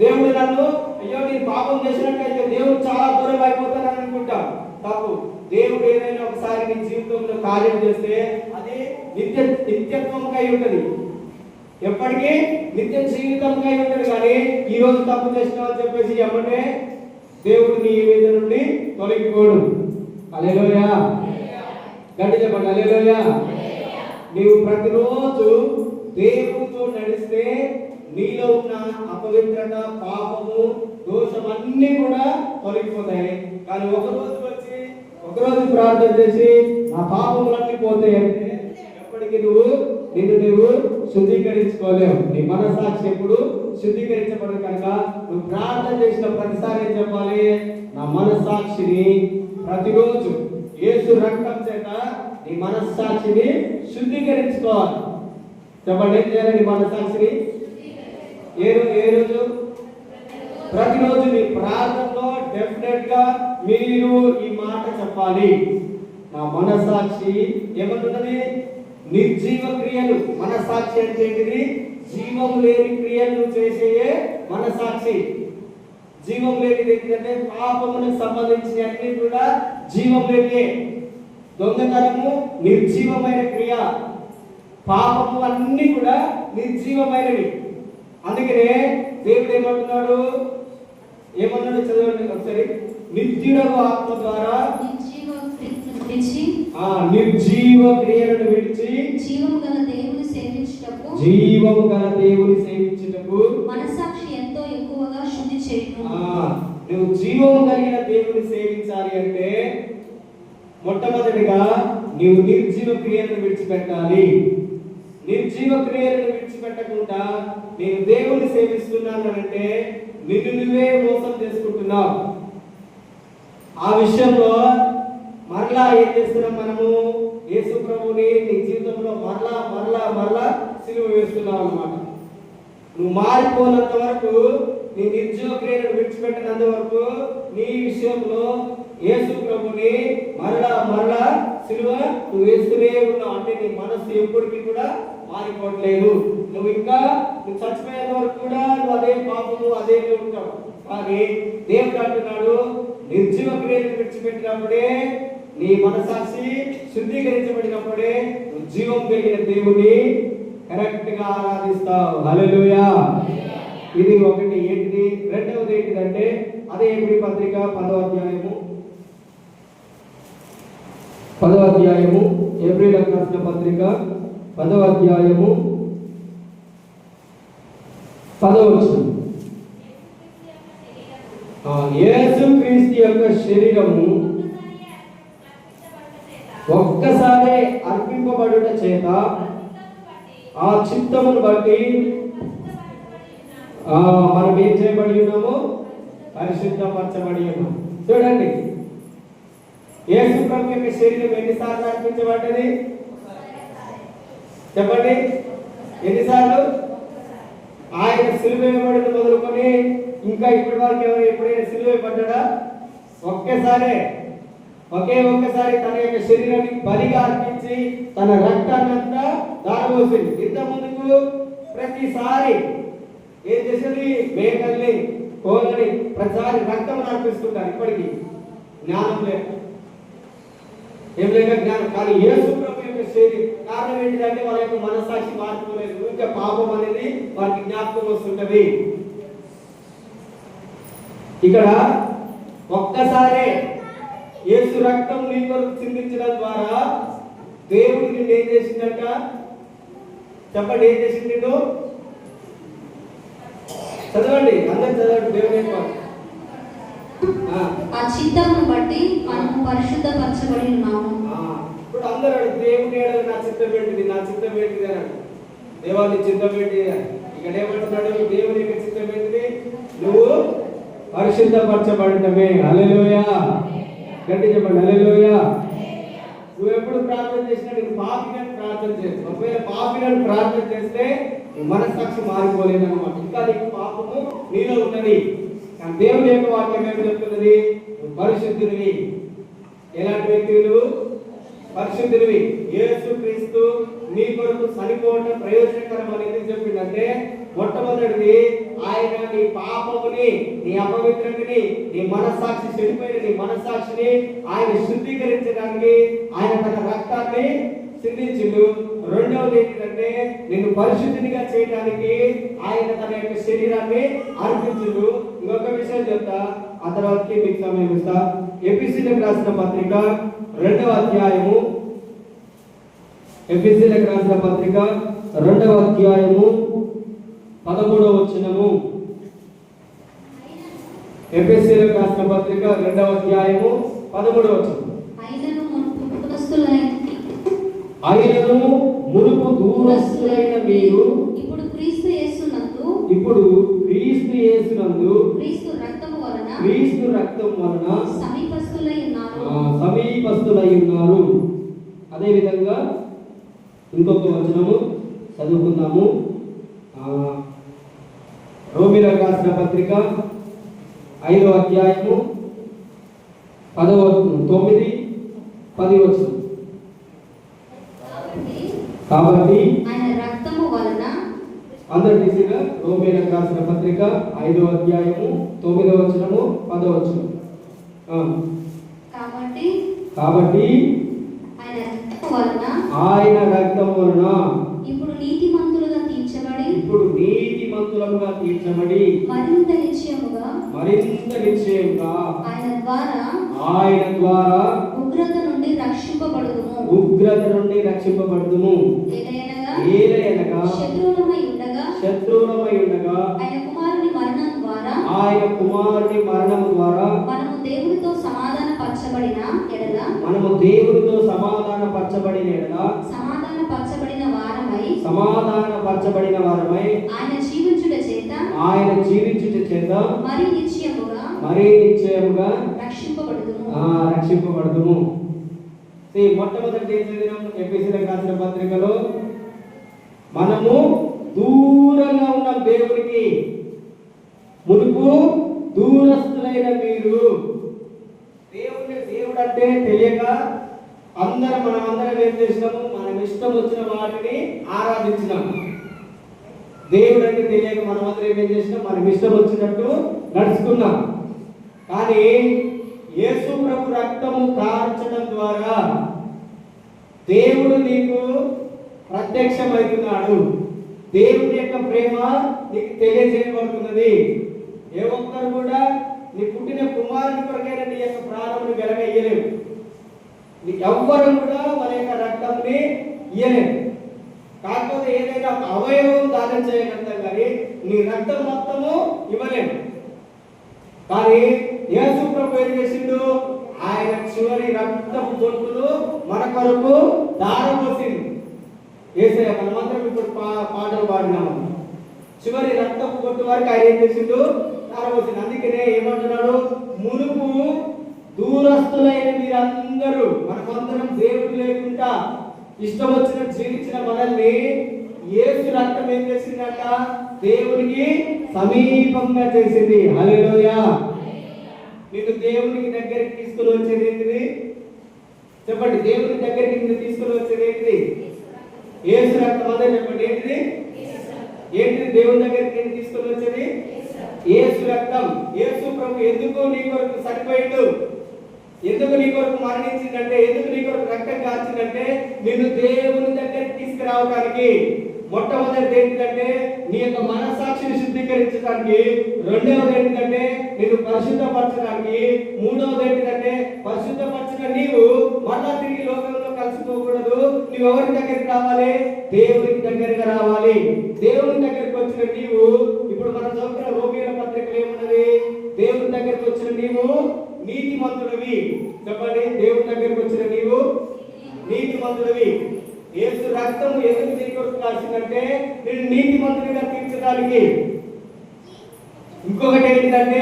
దేవుడు నన్ను అయ్యో నేను పాపం చేసినట్లయితే దేవుడు చాలా దూరం అయిపోతానని అనుకుంటాం. తప్పు. దేవుడు ఏదైనా ఒకసారి నీ జీవితంలో కార్యం చేస్తే అది నిత్యత్వంకై ఉంటుంది, ఎప్పటికీ నిత్య జీవితంకై ఉంటుంది. కానీ ఈ రోజు తప్పు చేసినావు అని చెప్పేసి ఎమ్మటే దేవుడు నీ మీద నుండి తొలగిపోడు. హల్లెలూయా. గట్టి చెప్పండి, హల్లెలూయా. నీవు ప్రతిరోజు దేవుడితో నడిస్తే నీలో ఉన్న అపవిత్రత, పాపము, దోషం అన్నీ కూడా తొలగిపోతాయి. కానీ ఒకరోజు ప్రార్థన చేసి నా పాపములన్నీ పోతాయి అంటే ఎప్పటికీ నిన్ను శుద్ధీకరించుకోలేవు. నీ మనసాక్షి ఎప్పుడు శుద్ధీకరించబడదు. కనుక నువ్వు ప్రార్థన చేసిన ప్రతిసారి ఏం చెప్పాలి, నా మనసాక్షిని ప్రతిరోజు యేసు రక్తం చేత నీ మనస్సాక్షిని శుద్ధీకరించుకోవాలి. చెప్పండి, ఏం చేయాలి? నీ మనస్సాక్షిని ఏ రోజు? ప్రతిరోజు నీ ప్రార్థనలో డెఫినెట్ గా మీరు ఈ మాట చెప్పాలి. నా మనస్సాక్షి ఏమంటున్నది? నిర్జీవ క్రియలు. మనస్సాక్షి అంటే ఏంటిది? జీవం లేని క్రియలు చేసే మనస్సాక్షి. జీవం లేనిది ఏంటంటే పాపములకు సంబంధించిన అన్ని కూడా జీవం లేనియే. దొంగతనము నిర్జీవమైన క్రియ, పాపము అన్ని కూడా నిర్జీవమైనవి. అందుకనే దేవుడు ఏమంటున్నాడు? చదవండి ఒకసారి. నిత్యుడగు ఆత్మ ద్వారా నిర్జీవ క్రియలను విడిచి జీవము గల దేవుని సేవించుటకు మనస్సాక్షి ఎంతో ఎక్కువగా శుద్ధి చేయును. నువ్వు జీవము కలిగిన దేవుని సేవించాలి అంటే మొట్టమొదటిగా నీవు నిర్జీవ క్రియలను విడిచిపెట్టాలి. నిర్జీవ క్రియలను విడిచిపెట్టకుండా నేను దేవుని సేవిస్తున్నానంటే నిన్ను నువ్వే మోసం చేసుకుంటున్నావు. ఆ విషయంలో మరలా ఏం చేస్తున్నాం మనము? యేసు ప్రభువుని నీ జీవితంలో మరలా సిలువ వేస్తున్నావు అన్నమాట. నువ్వు మారిపోనంత వరకు, నీ నిర్జీవ క్రియలను విడిచిపెట్టినంత వరకు నీ విషయంలో యేసు ప్రభువుని మరలా సిలువ నువ్వు వేస్తూనే ఉన్నావు. అంటే నీ మనస్సు ఎప్పటికీ కూడా మారిపోవట్లేదు. నువ్వు చచ్చిపోయేంత వరకు కూడా నువ్వు అదే పాపము అదే ఉంటావు. కానీ దేవుడు అంటున్నాడు, నిర్జీవ క్రియలను విడిచిపెట్టినప్పుడే, నీ మనసాక్షి శుద్ధీకరించబడినప్పుడే నువ్వు జీవం కలిగిన దేవుని కరెక్ట్ గా ఆరాధిస్తావు. హల్లెలూయా. ఇది ఒకటి ఏంటిది. రెండవది ఏంటిదంటే అదే ఎబ్రీ పత్రిక 10వ అధ్యాయము ఏప్రిల్ రాసిన పత్రిక 10వ అధ్యాయము 10వ వచనం. యేసుక్రీస్తు యొక్క శరీరము ఒక్కసారి అర్పింపబడుట చేత ఆ చిత్తమును బట్టి మనం ఏం చేయబడి ఉన్నాము? పరిశుద్ధపరచబడి ఉన్నాము. చూడండి, యేసు ప్రభు యొక్క శరీరం ఎన్నిసార్లు అర్పించబడ్డది? చెప్పండి, ఎన్నిసార్లు? ఆయన సిలువ వేయబడిన మొదలుకొని ఇంకా ఇప్పటి వరకు ఎవరు ఎప్పుడైనా సిలువ వేయబడ్డా? ఒక్కసారి తన యొక్క శరీరాన్ని బలిగా అర్పించి తన రక్తాన్నంతా దారబోసింది. ఇంత ముందుకు ప్రతిసారి ఏం చేసేది? మేకల్ని, కోళ్ళని ప్రతిసారి రక్తం అర్పిస్తుంటారు. ఇప్పటికీ జ్ఞానం లేక, ఏం లేక జ్ఞానం. కానీ యేసు ప్రభు యొక్క శరీరం కారణం ఏంటిదంటే వాళ్ళ యొక్క మనస్సాక్షి మార్చుకోలేదు. ఇంకా పాపం అనేది వారికి జ్ఞాపకం వస్తుంటది. ఇక్కడ ఒక్కసారే యేసు రక్తం నీ కొరకు చిందించడం ద్వారా దేవుడు నిన్ను ఏం చేసిందంట? చెప్పండి, ఏం చేసింది? చదవండి, అందరు చదవండి. దేవుడు ఆ చిత్తమును బట్టి మనము పరిశుద్ధపరచబడి ఉన్నాము. ఇప్పుడు అందరూ దేవుని నా చిత్తం ఏంటిది, నా చిత్తం ఏంటిది అని అంటారు. దేవాన్ని చిత్తం ఏంటిది అని. ఇక్కడ ఏమంటున్నాడు? దేవుని యొక్క చిత్తం ఏంటిది? నువ్వు పరిశుద్ధపరచబడటమే. హల్లెలూయా, గట్టి చెప్పండి, హల్లెలూయా. నువ్వు ఎప్పుడు ప్రార్థన చేసినా నేను పాపిని ప్రార్థన చేస్తావు. ఒకవేళ పాపిని ప్రార్థన చేస్తే మనస్సాక్షి మారిపోలేదు అనమాట. ఇంకా నీకు పాపము నీలో ఉన్నది. కానీ దేవుని యొక్క వాక్యం ఏమి చెప్తున్నది? నువ్వు పరిశుద్ధునివి. ఎలాంటి వ్యక్తులు? పరిశుద్ధునివి. యేసుక్రీస్తు నీ కొరకు చనిపోవడం ప్రయోజనకరం అనేది చెప్పిందంటే, మొట్టమొదటిది ఆయన నీ పాపముని, నీ అపవిత్రతని, నీ మనస్సాక్షి చెడిపోయిన నీ మనస్సాక్షిని ఆయన శుద్ధీకరించడానికి ఆయన తన రక్తాన్ని సిందించిండు. రెండవది ఏంటంటే నిన్ను పరిశుద్ధినిగా చేయడానికి ఆయన తన యొక్క శరీరాన్ని అర్పించిండు. ఇంకొక విషయం చెప్తా, ఆ తర్వాతకి మీకు సమయం ఇస్తా. ఎఫెసీయులకు రాసిన పత్రిక 2వ అధ్యాయము, ఎఫెసీయులకు రాసిన పత్రిక 2వ అధ్యాయము 13వ వచనము. ఎఫెసీయులకు రాసిన పత్రిక 2వ అధ్యాయము 13వ వచనం. ఆయనను మునుపు దూరస్తులైన మీరు ఇప్పుడు క్రీస్తు యేసునందు క్రీస్తు రక్తము వలన సమీపస్తులై ఉన్నారు. అదే విధంగా ఇంకొక వచనము చదువుకుందాము. రోమీయులకు రాసిన పత్రిక 5వ అధ్యాయము 9-10 వచనం. కాబట్టి ఆయన రక్తము వలన, అందరూ తీసిగా రోమీయులకు రాసిన పత్రిక 5వ అధ్యాయము 9వ వచనము 10వ వచనం. కాబట్టి ఆయన రక్తం వలన ఇప్పుడు నీతిమంతులుగా తీర్చబడి మరింత నిశ్చయముగా ఆయన ద్వారా ఉగ్రత నుండి రక్షింపబడుదుము. ఏలయనగా శత్రువులమై ఉండగా ఆయన కుమారుని మరణం ద్వారా మనము దేవునితో సమాధాన పరచబడిన ఎడల సమాధానపరచబడిన వారమై ఆయన జీవించుట చేత మరి నిశ్చయముగా రక్షింపబడుదుము. మొట్టమొదటి ఎఫెసీయులకు రాసిన పత్రికలో మనము దూరంగా ఉన్నాం దేవునికి. మునుపు దూరస్తులైన మీరు, దేవుడు అంటే తెలియక మనమందరం ఏం చేసినాము? మనం ఇష్టం వచ్చిన వాటిని ఆరాధించినాము. దేవుడు అంటే తెలియక మనమందరం ఏం చేసినాం? మనం ఇష్టం వచ్చినట్టు నడుచుకున్నాం. కానీ యేసు ప్రభు రక్తము కార్చడం ద్వారా దేవుడు నీకు ప్రత్యక్షమవుతున్నాడు. దేవుని యొక్క ప్రేమ నీకు తెలియజేయబడుతున్నది. ఏ ఒక్కరు కూడా నీ పుట్టిన కుమారుని కొరకైనా నీ యొక్క ప్రాణమును వెలగయ్యలేవు. ఎవ్వరు కూడా మన యొక్క రక్తంని ఇయ్యలేరు. కాకపోతే ఏదైనా ఒక అవయవం దానం చేయగలుగుతాం కానీ నీ రక్తం మొత్తము ఇవ్వలేము. కానీ యేసు ప్రభు ఏం చేసిండు? ఆయన చివరి రక్తపు బొట్టును మన కొరకు దారపోసిండు. యేసయ్య మనమందరం ఇప్పుడు పాటలు పాడినాము. చివరి రక్తపు బొట్టు వరకు ఆయన ఏం చేసిండు? దారపోసిండు. అందుకనే ఏమంటున్నాడు? మునుపు దూరస్తులైన మీరందరూ, మనమందరం దేవుడు లేకుండా ఇష్టం వచ్చిన జీవించిన మనల్ని యేసు రక్తం ఏం చేసిందట? దేవునికి సమీపంగా చేసింది. హల్లెలూయా. నిన్ను దేవునికి దగ్గరికి తీసుకుని వచ్చేది ఏంటిది? చెప్పండి. దేవుని దగ్గరికి నిన్ను తీసుకుని వచ్చేది ఏంటిది? యేసు రక్తం. అదే చెప్పండి. ఏంటిది? ఏంటిది దేవుని దగ్గరికి నిన్ను తీసుకుని వచ్చేది? యేసు రక్తం. యేసు ప్రభు ఎందుకు నీ కొరకు సరిపోయిండు? ఎందుకు నీ కొరకు మరణించిందంటే, ఎందుకు నీ కొరకు రక్తం కార్చిందంటే నిన్ను దేవుని దగ్గరికి తీసుకురావడానికి. మొట్టమొదటిది ఏంటంటే నీ యొక్క మనస్సాక్షిని శుద్ధీకరించడానికి, రెండవది ఏంటంటే నిన్ను పరిశుద్ధపరచడానికి, మూడవది ఏంటంటే పరిశుద్ధపరచిన నీవు మళ్ళా తిరిగి లోకంలో కలిసిపోకూడదు. నువ్వు ఎవరి దగ్గరికి రావాలి? దేవునికి దగ్గరగా రావాలి. దేవుని దగ్గరికి వచ్చిన నీవు, ఇప్పుడు మనం చదువుతున్న రోమీయుల పత్రికలో ఏమున్నది? దేవుని దగ్గరికి వచ్చిన నీవు నీతిమంతుడివి. చెప్పండి. దేవుని దగ్గరికి వచ్చిన నీవు నీతిమంతుడివి. యేసు రక్తం ఎందుకు నీ కొరకు కాల్చిందంటే నేను నీతిమంతుడిగా తీర్చడానికి. ఇంకొకటి ఏంటంటే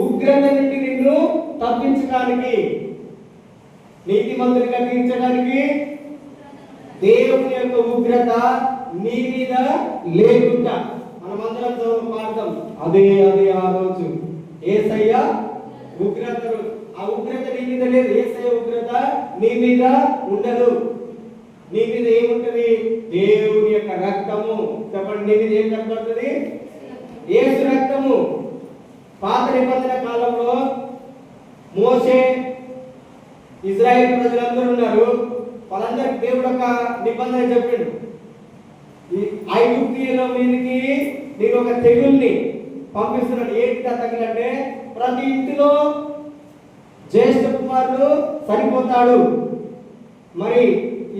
ఉగ్రత నుండి నిన్ను తప్పించడానికి. నీతిమంతుడిగా తీర్చడానికి, దేవుని యొక్క ఉగ్రత నీ మీద లేకుండా. మనమందరం పాడతాం. అదే అదే ఆ రోజు యేసయ్య ఉగ్రత. ఆ ఉగ్రత నీ మీద లేదు. యేసయ్య ఉగ్రత నీ మీద ఉండదు. నీ మీద ఏముంటది? దేవుని యొక్క రక్తము. చెప్పండి. నీ మీద ఏం కనబడుతుంది? యేసు రక్తము. పాత నిబంధన కాలంలో మోషే, ఇజ్రాయేల్ ప్రజలందరూ ఉన్నారు. వాళ్ళందరికి దేవుడు ఒక నిబంధన చెప్పాడు. ఐగుప్తీయుల మీదకి నేను ఒక తెగుల్ని పంపిస్తున్నాడు. ఏంటి ఆ తెగులంటే ప్రతి ఇంటిలో జ్యేష్ఠ కుమారుడు సరిపోతాడు. మరి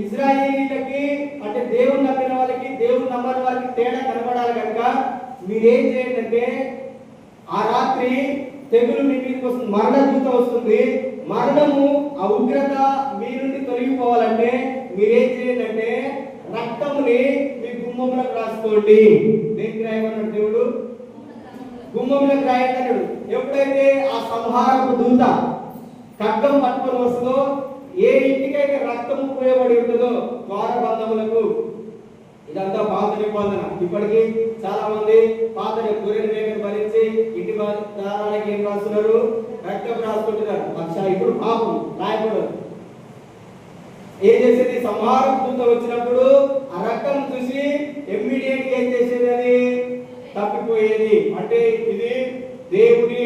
ఇజ్రాయేలీలకి అంటే దేవుని నమ్మిన వాళ్ళకి, దేవుని నమ్మని వాళ్ళకి తేడా కనబడాలి కనుక మీరేం చేయండి అంటే, ఆ రాత్రి తెగులు మీ మీదకి వస్తుంది, మరణ దూత వస్తుంది. మరణము, ఆ ఉగ్రత మీ నుండి తొలగిపోవాలంటే మీరేం చేయండి అంటే రక్తముని మీ గుమ్మంలోకి రాసుకోండి. దేనికి రాయమన్నాడు దేవుడు? గుమ్మంలోకి రాయండి అన్నాడు. ఎప్పుడైతే ఆ సంహారపు దూత ఖడ్గం పట్టుకొని వస్తుందో, ఏ ఇంటికైతే రక్తము పోయబడి ఉంటుందో ద్వారబంధములకు, ఇదంతా పాత నిబంధన. ఇప్పటికీ చాలా మంది పాత గొర్రెల మేకను భరించి ఇంటి దారాలకి ఏం రాస్తున్నారు? రక్తం రాసుకుంటున్నారు. ఇప్పుడు పాపం రాయకూడదు. ఏం చేసేది? సంహారం దూత వచ్చినప్పుడు ఆ రక్తం చూసి ఇమ్మీడియట్ గా ఏం చేసేది? అది తప్పిపోయేది. అంటే ఇది దేవుని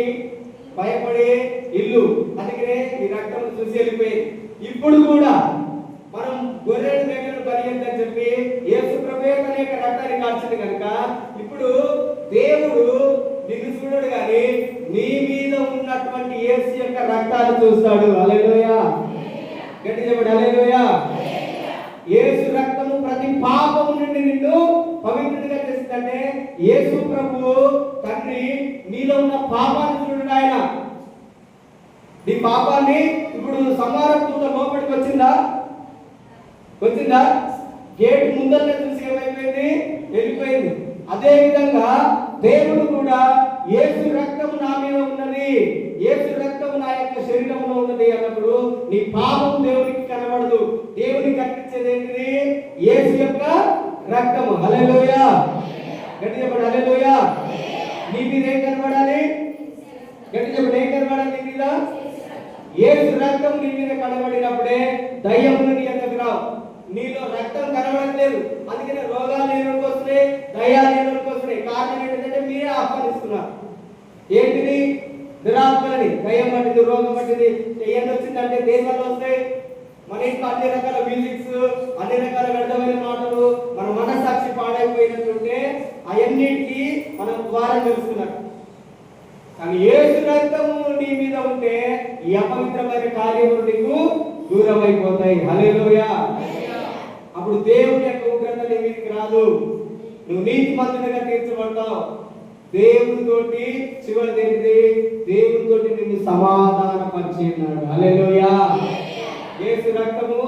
భయపడే ఇల్లు. అందుకనే ఈ రక్తం చూసి వెళ్ళిపోయేది. ఇప్పుడు కూడా మనం గొర్రెల మేకను బలియొద్దని చెప్పి యేసు ప్రభువే తన యొక్క రక్తాన్ని కార్చింది కనుక ఇప్పుడు దేవుడు నిన్ను చూడడు కానీ నీ మీద ఉన్నటువంటి యేసు యొక్క రక్తాన్ని చూస్తాడు. హల్లెలూయా. గట్టి చెప్పండి. హల్లెలూయా. యేసు రక్తము ప్రతి పాపము నుండి నిన్ను పవిత్రుడిగా చేస్తుందంటే యేసు ప్రభువు తండ్రి నీలో ఉన్న పాపాన్ని చూడండి. ఆయన నీ పాపాన్ని ఇప్పుడు సంహారపుతో లోపలికి వచ్చిందా? గేట్ ముందరనే చూసి ఏమైపోయింది? వెళ్ళిపోయింది. అదే విధంగా దేవుడు కూడా యేసు రక్తము నా మీద ఉన్నది, యేసు రక్తము నా యొక్క శరీరంలో ఉన్నది అన్నప్పుడు నీ పాపం దేవునికి కనబడదు. దేవునికి కనిపించేది ఏంటిది? యేసు యొక్క రక్తము. హల్లెలూయా. గట్టి చెప్పండి. హల్లెలూయా. నీ మీద ఏం కనబడాలి? గట్టి చెప్పండి. ఏం కనబడాలి నీ మీద? యేసు రక్తం నీ మీద కనబడినప్పుడే దయ్యములు నీ దగ్గరకు రావు. నీలో రక్తం కనబడట్లేదు, అందుకనే రోగాలు లేనోడికి వస్తున్నాయి, దయ్యాలు లేనోడికి వస్తున్నాయి. కారణం ఏంటంటే మీరే ఆహ్వానిస్తున్నారు. ఏంటిది? దురాత్మని. దయ్యం పట్టింది, రోగం పట్టింది. ఏం వచ్చిందంటే దేని వల్ల వస్తాయి? మన ఇంట్లో అన్ని రకాల మ్యూజిక్స్, అన్ని రకాల వ్యర్థమైన మాటలు, మన మనస్సాక్షి పాడైపోయినట్టుంటే ఈ అపవిత్రమైన కార్యములు నీకు దూరం అయిపోతాయి. హల్లెలూయా. అప్పుడు దేవుని యొక్క ఉగ్రత నీ మీదకి రాదు. నువ్వు నీతిమంతుడిగా తీర్చబడతావు. దేవునితోటి చివరిది ఏంటిది? దేవునితోటి నిన్ను సమాధాన పరిచి ఉన్నాడు. హల్లెలూయా. యేసు రక్తము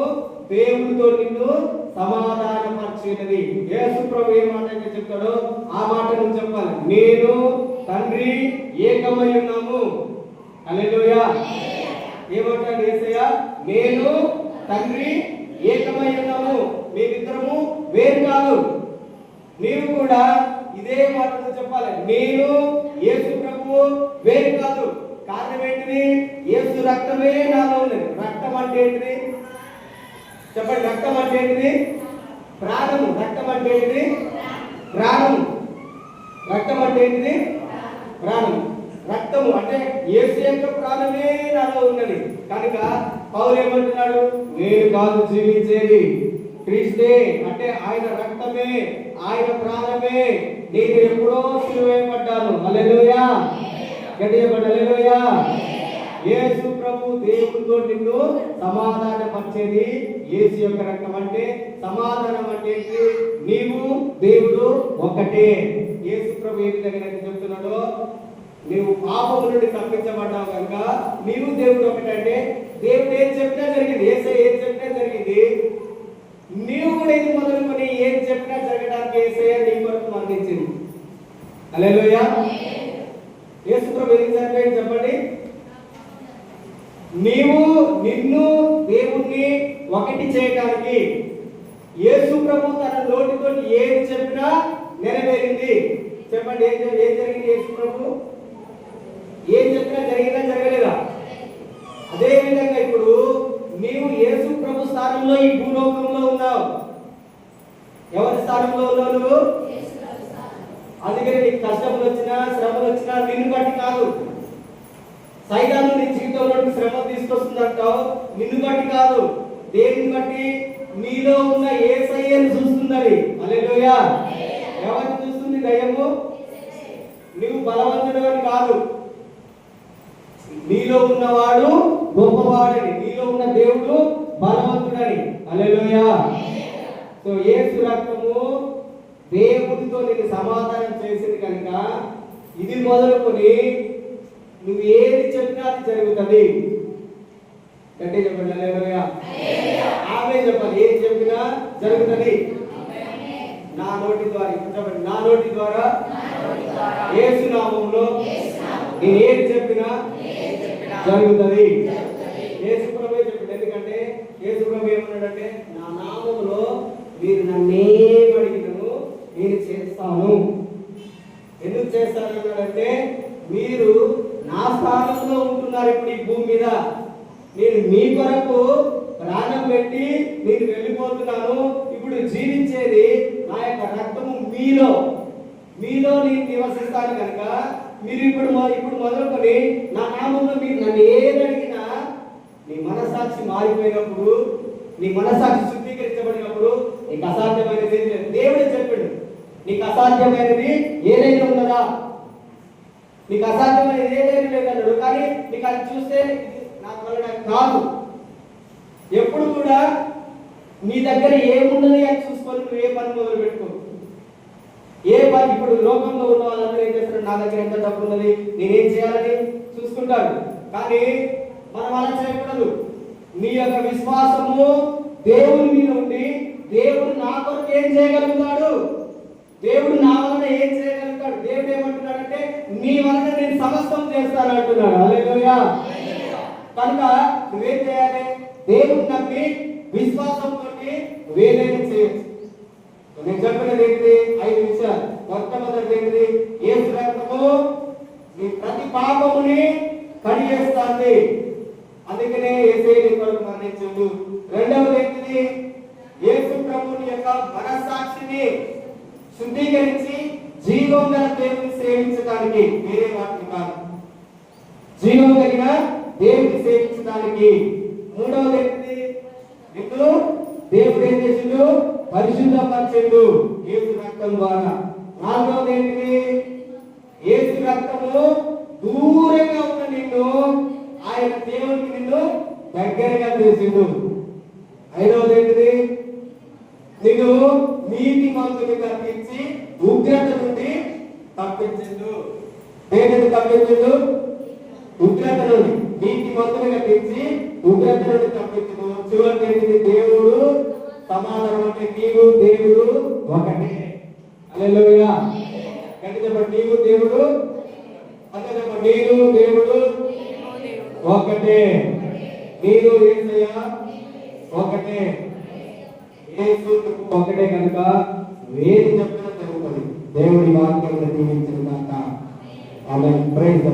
దేవునితో నిన్ను సమాధాన పరిచినది. యేసు ప్రభు ఏ మాట అయితే చెప్తాడో ఆ మాట నువ్వు చెప్పాలి. నేను తండ్రి ఏకమై ఉన్నాము. హల్లెలూయా. ఏమంటాడు యేసయ్య? నేను తండ్రి ఏకమై ఉన్నాము, మేమిద్దరము వేరు కాదు. నీవు కూడా ఇదే మాటను చెప్పాలి. నేను యేసు ప్రభువు వేరు కాదు. కారణం ఏంటిది? యేసు రక్తమే నాలో ఉన్నది. రక్తం అంటే ఏంటిది చెప్పండి. రక్తం అంటే ఏంటిది? ప్రాణము. రక్తం అంటే ఏంటిది? ప్రాణము. రక్తం అంటే ఏంటిది? ప్రాణం. రక్తము అంటే యేసు యొక్క ప్రాణమే నాలో ఉన్నది. కనుక పౌలు ఏమంటున్నాడు? నేను కాదు జీవించేది, క్రీస్తే. అంటే ఆయన రక్తమే, ఆయన ప్రాణమే. నేను ఎప్పుడో సిలువేయబడ్డాను. హల్లెలూయా. గట్టిగా చెప్పండి హల్లెలూయా. యేసు ప్రభు దేవునితో నిన్ను సమాధాన పరిచేది యేసు యొక్క రక్తం. అంటే సమాధానం అంటే నీవు దేవుడు ఒకటే. యేసు ప్రభు ఏ విధంగా చెప్తున్నాడో, నీవు పాపము నుండి తప్పించబడ్డావు కనుక నీవు దేవుడు ఒకటే. అంటే దేవుడు ఏం చెప్పినా జరిగింది, యేసయ్య ఏం చెప్పినా జరిగింది. నీవు కూడా ఇది మొదలుకొని ఏం చెప్పినా జరగడానికి యేసయ్య నీ కొరకు మరణించింది. హల్లెలూయా. యేసు ప్రభు ఏం చెప్పాడు చెప్పండి? నిన్ను దేవుణ్ణి ఒకటి చేయడానికి యేసు ప్రభు తన నోటితో ఏది చెప్పినా నెరవేరింది. చెప్పండి ఏం జరిగింది? యేసు ప్రభు ఏం చెప్పినా జరిగిందా జరగలేదా? అదే విధంగా ఇప్పుడు నీవు యేసు ప్రభు స్థానంలో ఈ భూలోకంలో ఉన్నావు. ఎవరి స్థానంలో ఉన్నావు నువ్వు? అందుకని నీకు కష్టములు వచ్చినా శ్రమలు వచ్చినా నిన్ను బట్టి కాదు. సైతాను నీ జీవితంలో శ్రమ తీసుకొస్తుందంటావు, నిన్ను బట్టి కాదు. దేనిని బట్టి? నీలో ఉన్న యేసయ్యను చూస్తుందని. హల్లెలూయా. ఎవరిని చూస్తుంది? దయ్యము. నువ్వు బలవంతుడు అని కాదు, నీలో ఉన్నవాడు గొప్పవాడని, నీలో ఉన్న దేవుడు బలవంతుడని. హల్లెలూయా. సో యేసు రక్తము దేవుడితో నీకు సమాధానం చేసింది కనుక ఇది మొదలుకొని నువ్వు ఏది చెప్పినా అది జరుగుతుంది. అంటే చెప్పండి హల్లెలూయా. ఆమె చెప్పాలి. ఏది చెప్పినా జరుగుతుంది. నా నోటి ద్వారా చెప్పండి. నా నోటి ద్వారా యేసు నామములో నేను ఏది చెప్పినా జరుగుతుంది. యేసు ప్రభు చెప్పాడు. ఎందుకంటే యేసు ప్రభు ఏమన్నాడంటే, నా నామములో మీరు నన్నేం అడిగినను నేను చేస్తాను. ఎందుకు చేస్తాను అన్నాడంటే, మీరు నా స్థానంలో ఉంటున్నారు ఇప్పుడు ఈ భూమి మీద. నేను మీ కొరకు ప్రాణం పెట్టి నేను వెళ్ళిపోతున్నాను. ఇప్పుడు జీవించేది నా యొక్క రక్తము మీలో నేను నివసిస్తాను కనుక మీరు ఇప్పుడు మొదలుకొని నా నామంలో మీరు నన్ను ఏది అడిగినా, నీ మనసాక్షి మారిపోయినప్పుడు, నీ మనసాక్షి శుద్ధీకరించబడినప్పుడు నీకు అసాధ్యమైనది ఏం లేదు. దేవుడే చెప్పాడు, నీకు అసాధ్యమైనది ఏదైనా ఉన్నదా? నీకు అసాధ్యమైనది ఏదైనా లేదన్నాడు. కానీ నీకు అది చూస్తే నాకు వల్ల కాదు. ఎప్పుడు కూడా నీ దగ్గర ఏమున్నది అని చూసుకొని నువ్వు ఏ పని మొదలు పెట్టుకో. ఏ పని ఇప్పుడు లోకంలో ఉన్న వాళ్ళందరూ ఏం చేస్తారు? నా దగ్గర ఎంత డబ్బు ఉన్నది, నేనేం చేయాలని చూసుకుంటారు. కానీ మనం అలా చేయకూడదు. నీ యొక్క విశ్వాసము దేవుని మీద ఉండి, దేవుడు నా కొరకు ఏం చేయగలుగుతాడు, దేవుడు నా వలన ఏం చేయగలుగుతాడు. దేవుడు ఏమంటున్నాడంటే, నీ వలన నేను సమస్తం చేస్తాను అంటున్నాడు. హల్లెలూయా. కనుక నువ్వేం చేయాలి? దేవుడు నమ్మి విశ్వాసంతో నువ్వేదైనా చేయొచ్చు. నేను చెప్పినది ఏంటిది? 5 విషయాలు. మొట్టమొదటి ఏంటిది? యేసు రక్తము నీ ప్రతి పాపముని కడిగేస్తుంది. అందుకనే యేసయ్య నీ కొరకు మరణించాడు. రెండవది ఏంటిది? యేసు ప్రభుని యొక్క మనస్సాక్షిని శుద్ధీకరించి జీవం గల దేవుని సేవించడానికి, వేరే వాటిని కాదు, జీవం కలిగిన దేవుని సేవించడానికి. మూడవది ఏంటిది? నిన్ను దేవుడు ఏం చేసిండు? పరిశుద్ధపరిచిండు యేసు రక్తం ద్వారా. నాలుగవది ఏంటిది? యేసు రక్తము దూరంగా ఉన్న నిన్ను ఆయన ఆయన దేవునికి నిన్ను దగ్గరగా చేసిండు. ఐదవది ఏంటిది? నిన్ను నీతిమంతునిగా తీర్చి ఉగ్రత నుండి తప్పించిండు. దేనిని తప్పించిండు? ఉగ్రత నుండి. నీతిమంతునిగా తీర్చి ఉగ్రత నుండి తప్పించిండు. చివరికి ఏంటిది? దేవుడు సమాధానం. అంటే నీవు దేవుడు ఒకటే. హల్లెలూయా. గట్టిగా చెప్పండి, నీవు దేవుడు అంటే నేను దేవుడు ఒకటే. నేను యేసయ్య ఒకటే. యేసు ఒకటే కనుక వేది చెప్పిన జరుగుతుంది. దేవుడి వాక్యం దీవించిన దాకా ఆమె ప్రైజ్.